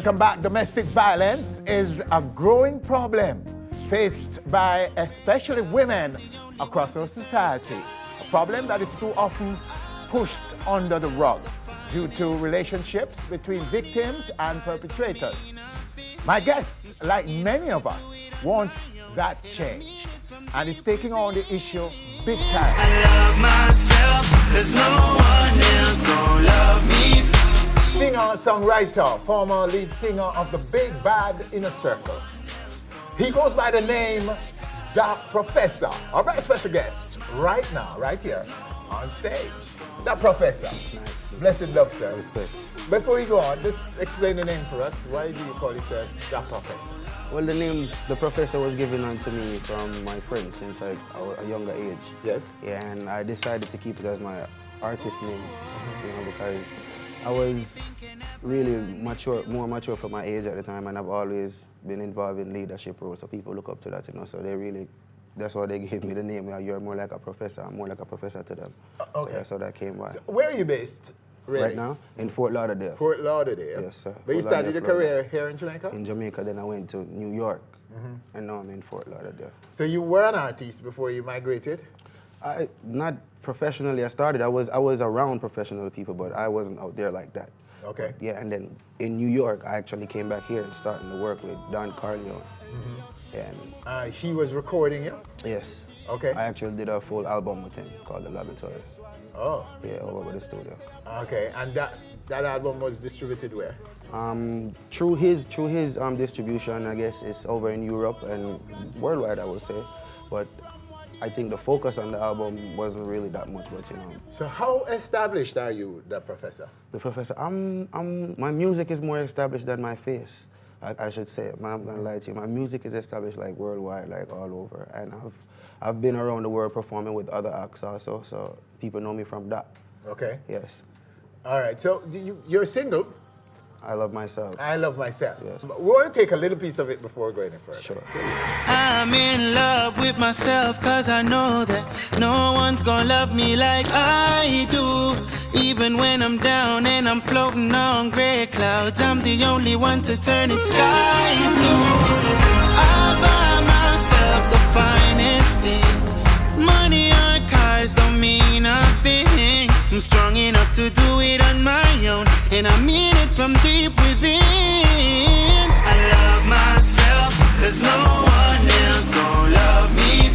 Welcome back. Domestic violence is a growing problem faced by especially women across our society. A problem that is too often pushed under the rug due to relationships between victims and perpetrators. My guest, like many of us, wants that change and is taking on the issue big time. I love myself, there's no one else gonna love me. Singer, songwriter, former lead singer of the Big Bad Inner Circle. He goes by the name The Professor. Our very special guest right now, right here on stage. The Professor. Nice. Blessed love, sir. Respect. Before we go on, just explain the name for us. Why do you call yourself The Professor? Well, the name The Professor was given unto me from my friends since a younger age. Yes. Yeah, and I decided to keep it as my artist name, because I was really more mature for my age at the time, and I've always been involved in leadership roles, so people look up to that, so that's why they gave me the name. You're more like a professor. I'm more like a professor to them. Okay. So that's how that came by. So where are you based, really? Right now, in Fort Lauderdale. Fort Lauderdale? Yes, sir. But you Fort started your Lauderdale, career Florida. here in Jamaica? In Jamaica, then I went to New York, and now I'm in Fort Lauderdale. So you were an artist before you migrated? Not professionally. I was around professional people, but I wasn't out there like that. Okay. But, yeah, and then in New York, I actually came back here and started to work with Don Carleone. And He was recording you? yes. Okay. I actually did a full album with him called The Laboratory. Oh, Yeah, over at the studio. okay. And that album was distributed where? Through his distribution, I guess it's over in Europe and worldwide, I would say. But I think the focus on the album wasn't really that much, but So how established are you, The Professor? The Professor, my music is more established than my face, I should say. I'm not gonna lie to you. My music is established like worldwide, like all over. And I've been around the world performing with other acts also, so people know me from that. Okay. Yes. All right. So you're single. I love myself. I love myself. Yes. But we want to take a little piece of it before we go any further. Sure. I'm in love with myself, cause I know that no one's gonna love me like I do. Even when I'm down and I'm floating on gray clouds, I'm the only one to turn it sky blue. I buy myself the finest things. Money or cars don't mean a thing. I'm strong enough to do it on my own, and I mean it from deep within. I love myself, cause no one else gon' love me.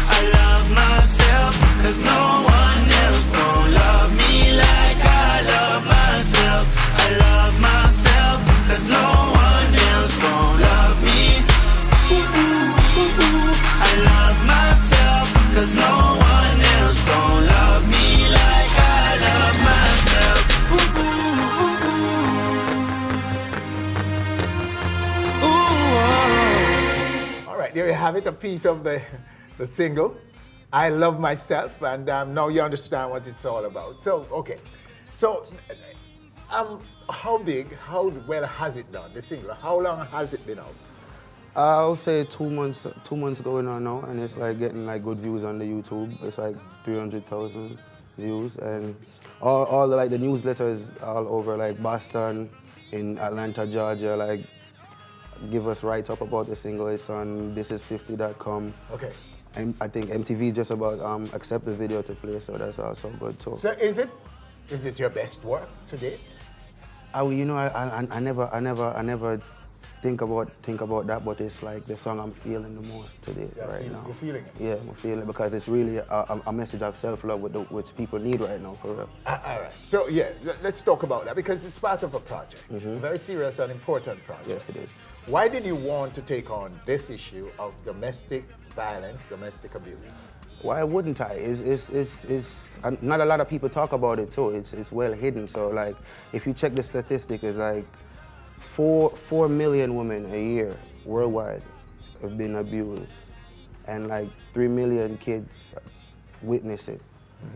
I love myself, cause no one else gon' love me like I love myself. I love myself, cause no one else gon' love me. I love myself, cause no one else gon' love me like I love myself. All right. There you have it. A piece of the single. I love myself, and now you understand what it's all about. So, okay. So, how well has it done, the single? How long has it been out? I'll say 2 months going on now, and it's like getting like good views on the YouTube. It's like 300,000 views, and all the like the newsletters all over like Boston, in Atlanta, Georgia, like give us write up about the single. It's on thisis50.com. Okay. And I think MTV just about accept the video to play, so that's also good too. So, is it your best work to date? I never think about that, but it's like the song I'm feeling the most today, right now. You're feeling it? Yeah, I'm feeling it because it's really a message of self-love which people need right now, for real. All right. So, yeah, let's talk about that because it's part of a project, a very serious and important project. Yes, it is. Why did you want to take on this issue of domestic violence, domestic abuse? Why wouldn't I? It's not a lot of people talk about it too. It's well hidden. So like, if you check the statistic, it's like 4 million women a year worldwide have been abused, and like 3 million kids witness it.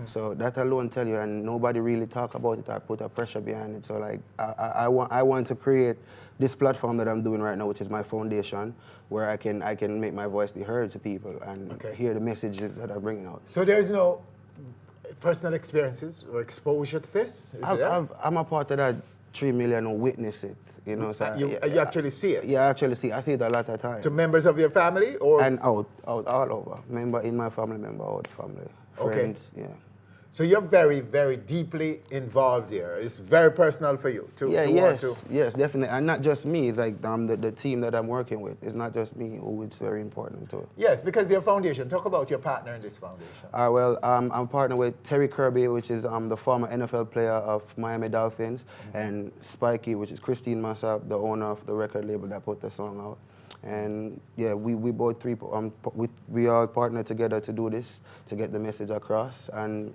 So that alone tell you, and nobody really talk about it or put a pressure behind it. So like, I want to create this platform that I'm doing right now, which is my foundation, where I can make my voice be heard to people and hear the messages that I'm bringing out. So there's no personal experiences or exposure to this? I'm a part of that 3 million who witness it. You know, so You actually see it? Yeah, I actually see. I see it a lot of times. To members of your family, or? And out all over. Member in my family, member out family, friends. Okay. Yeah. So you're very, very deeply involved here. It's very personal for you to want to. Yes, definitely, and not just me. Like the team that I'm working with. It's not just me who it's very important to. Yes, because your foundation. Talk about your partner in this foundation. I'm partnered with Terry Kirby, which is the former NFL player of Miami Dolphins, and Spikey, which is Christine Massa, the owner of the record label that put the song out. And yeah, we both three we all partnered together to do this, to get the message across, and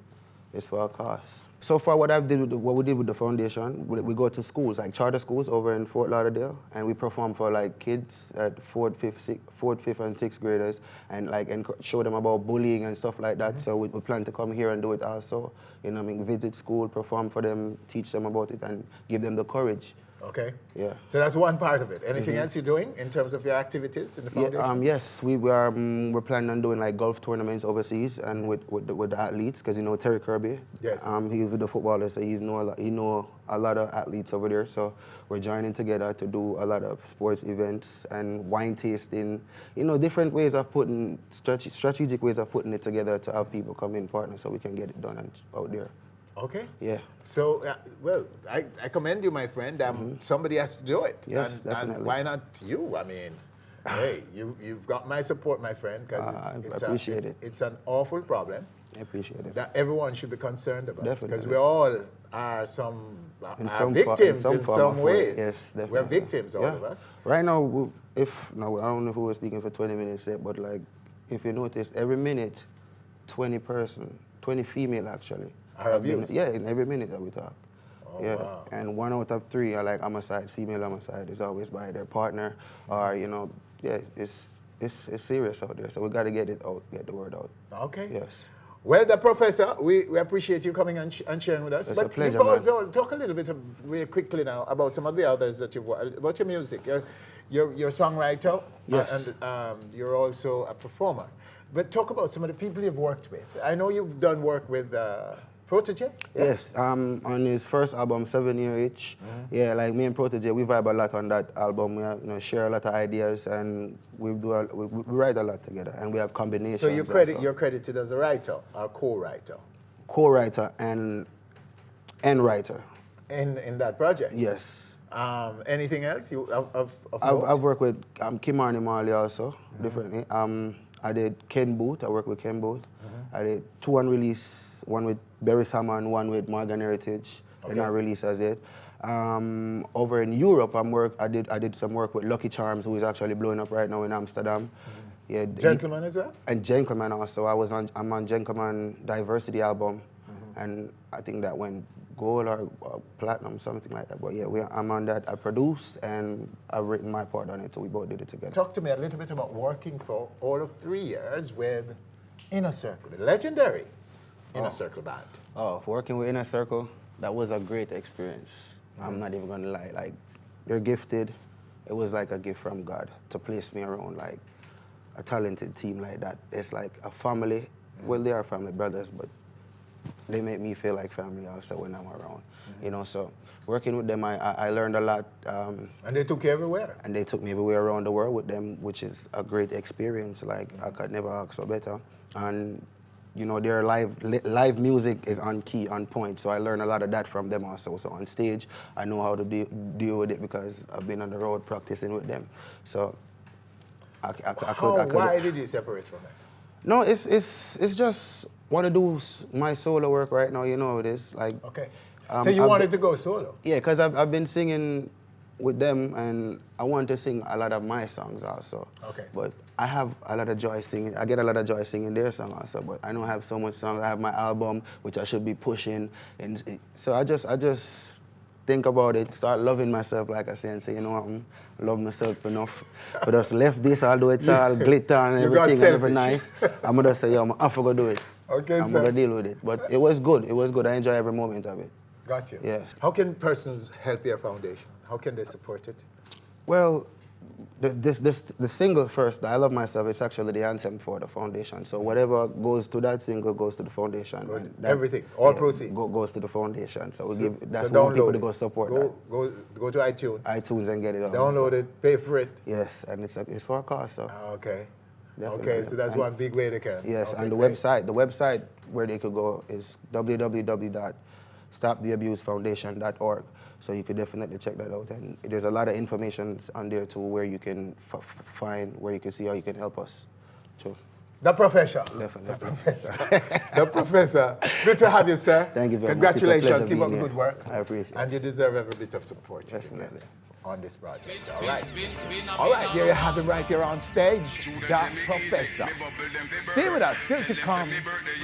it's for a cause. So far, what we did with the foundation, we go to schools, like charter schools over in Fort Lauderdale, and we perform for like kids at 4th, 5th, and 6th graders, and show them about bullying and stuff like that. So we plan to come here and do it also. You know, visit school, perform for them, teach them about it, and give them the courage. Okay. Yeah. So that's one part of it. Anything else you're doing in terms of your activities in the foundation? Yes, we're planning on doing like golf tournaments overseas and with the athletes, because you know Terry Kirby. Yes. He's with the footballers, so he know a lot of athletes over there. So we're joining together to do a lot of sports events and wine tasting. You know, different ways of putting strategic ways of putting it together to have people come in partner, so we can get it done out there. Okay. Yeah. So, well, I commend you, my friend. Somebody has to do it. Yes, definitely. And why not you? I mean, hey, you've got my support, my friend, because I appreciate it. It's an awful problem I appreciate it. that everyone should be concerned about. Definitely. Because we all are victims in some ways. Yes, definitely. We're victims, all of us. Right now, I don't know if we were speaking for 20 minutes yet, but like, if you notice, every minute, 20 female actually. Are abused? Yeah, in every minute that we talk. Oh, yeah, wow. and 1 out of 3 are like homicide, female homicide is always by their partner, or you know, yeah, it's serious out there. So we got to get it out, get the word out. Okay. Yes. Well, the professor, we appreciate you coming and sharing with us. It's but a pleasure, before, man. so talk a little bit real quickly now about some of the others that you've worked, about your music. You're a songwriter, Yes. and you're also a performer. But talk about some of the people you've worked with. I know you've done work with Protege? Yeah. Yes, on his first album, 7 Year Itch, yeah, like me and Protege, we vibe a lot on that album. We share a lot of ideas, and we write a lot together, and we have combinations. So you're credited as a writer or co-writer? Co-writer and writer. In that project? Yes. Anything else I've worked with Kim Arnie Marley also, differently. I did Ken Booth, I worked with Ken Booth. I did 2 unreleased, one with Barry Salmon, one with Morgan Heritage, and I released as it. Over in Europe, I did some work with Lucky Charms, who is actually blowing up right now in Amsterdam. Yeah, Gentleman as well? And Gentleman also. I'm on Gentleman Diversity album, and I think that went gold or platinum, something like that. But yeah, I'm on that. I produced and I've written my part on it, so we both did it together. Talk to me a little bit about working for all of 3 years with Inner Circle, the legendary Inner Circle band. Oh, working with Inner Circle, that was a great experience. I'm not even gonna lie. Like, they're gifted. It was like a gift from God to place me around like a talented team like that. It's like a family. Well, they are family brothers, but they make me feel like family also when I'm around. You know, so working with them, I learned a lot. And they took you everywhere? And they took me everywhere around the world with them, which is a great experience. Like, I could never ask for better. And, you know, their live music is on key, on point. So I learned a lot of that from them also. So on stage, I know how to deal with it because I've been on the road practicing with them. So Why did you separate from them? No, it's just want to do my solo work right now. You know how it is. Like, okay. So you wanted to go solo? Yeah, because I've been singing with them, and I want to sing a lot of my songs also. Okay. But I have a lot of joy singing. I get a lot of joy singing their song also. But I don't have so much songs. I have my album, which I should be pushing, and so I just think about it, start loving myself, like I say, and say, you know what, I love myself enough. But just left this, although it's all glitter and everything and every nice. I'm gonna say, yo, I forgot to do it. Okay, I'm gonna deal with it. But it was good. It was good. I enjoy every moment of it. Got you. Yeah. How can persons help your foundation? How can they support it? Well, The single first, I Love Myself, is actually the anthem for the foundation. So whatever goes to that single goes to the foundation. And that, everything, all proceeds goes to the foundation. So we give that's so what people to it. go support go to iTunes. iTunes and get it on. Download it, pay for it. Yes, and it's for a cost. So. Okay. Definitely. Okay, so that's and, one big way they can. Yes, okay, and the website where they could go is www.stoptheabusefoundation.org. So you could definitely check that out, and there's a lot of information on there too, where you can find, where you can see how you can help us. Too. The professor. Definitely. The professor. The professor. Good to have you, sir. Thank you very much. Congratulations. Keep up the good work. I appreciate it. And you deserve every bit of support you can Definitely. get on this project. All right. All right, here you have him right here on stage, the professor. Stay with us. Still to come,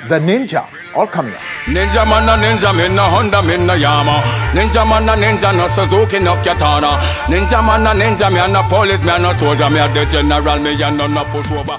the ninja. All coming up. Ninja man a ninja, me no Honda, me no Yama. Ninja man a ninja, no Suzuki, no Katana. Ninja man a ninja, me a no police, me a no soldier, me a the general, me a no pushover.